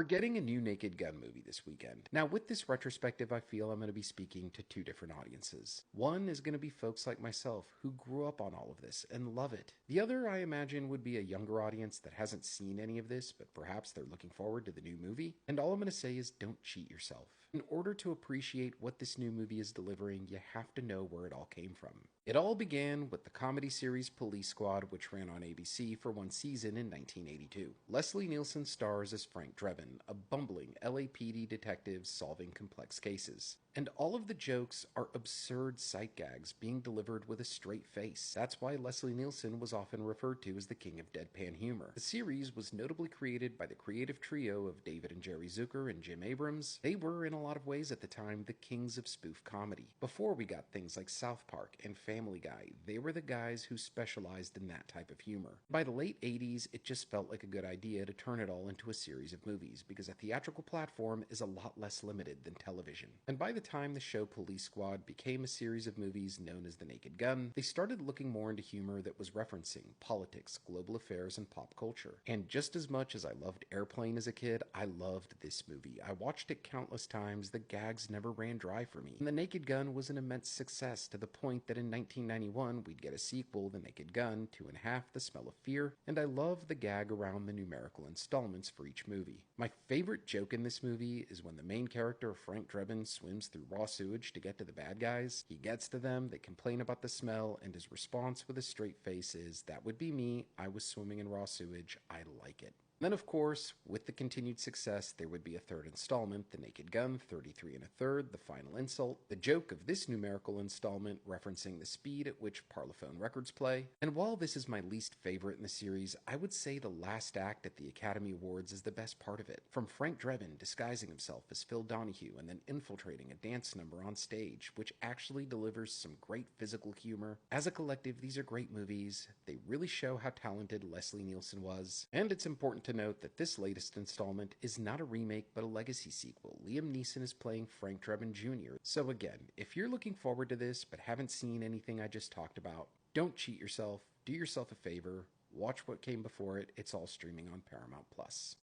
We're getting a new Naked Gun movie this weekend. Now, with this retrospective, I feel I'm going to be speaking to two different audiences. One is going to be folks like myself who grew up on all of this and love it. The other, I imagine, would be a younger audience that hasn't seen any of this, but perhaps they're looking forward to the new movie. And all I'm going to say is don't cheat yourself. In order to appreciate what this new movie is delivering, you have to know where it all came from. It all began with the comedy series Police Squad, which ran on ABC for one season in 1982. Leslie Nielsen stars as Frank Drebin, a bumbling LAPD detective solving complex cases. And all of the jokes are absurd sight gags being delivered with a straight face. That's why Leslie Nielsen was often referred to as the king of deadpan humor. The series was notably created by the creative trio of David and Jerry Zucker and Jim Abrams. They were, in a lot of ways at the time, the kings of spoof comedy. Before we got things like South Park and Family Guy, they were the guys who specialized in that type of humor. By the late 80s, it just felt like a good idea to turn it all into a series of movies, because a theatrical platform is a lot less limited than television. And by the time the show Police Squad became a series of movies known as The Naked Gun, they started looking more into humor that was referencing politics, global affairs, and pop culture. And just as much as I loved Airplane as a kid, I loved this movie. I watched it countless times. The gags never ran dry for me. And The Naked Gun was an immense success, to the point that in 1991 we'd get a sequel, The Naked Gun, Two and a Half, The Smell of Fear, and I love the gag around the numerical installments for each movie. My favorite joke in this movie is when the main character, Frank Drebin, swims through raw sewage to get to the bad guys. He gets to them, they complain about the smell, and his response with a straight face is, "That would be me. I was swimming in raw sewage. I like it." Then, of course, with the continued success, there would be a third installment, The Naked Gun, 33 and a third, The Final Insult, the joke of this numerical installment referencing the speed at which Parlophone records play. And while this is my least favorite in the series, I would say the last act at the Academy Awards is the best part of it. From Frank Drebin disguising himself as Phil Donahue and then infiltrating a dance number on stage, which actually delivers some great physical humor. As a collective, these are great movies. They really show how talented Leslie Nielsen was. And it's important to note that this latest installment is not a remake but a legacy sequel. Liam Neeson is playing Frank Drebin Jr. So again, if you're looking forward to this but haven't seen anything I just talked about, don't cheat yourself, do yourself a favor, watch what came before it. It's all streaming on Paramount Plus.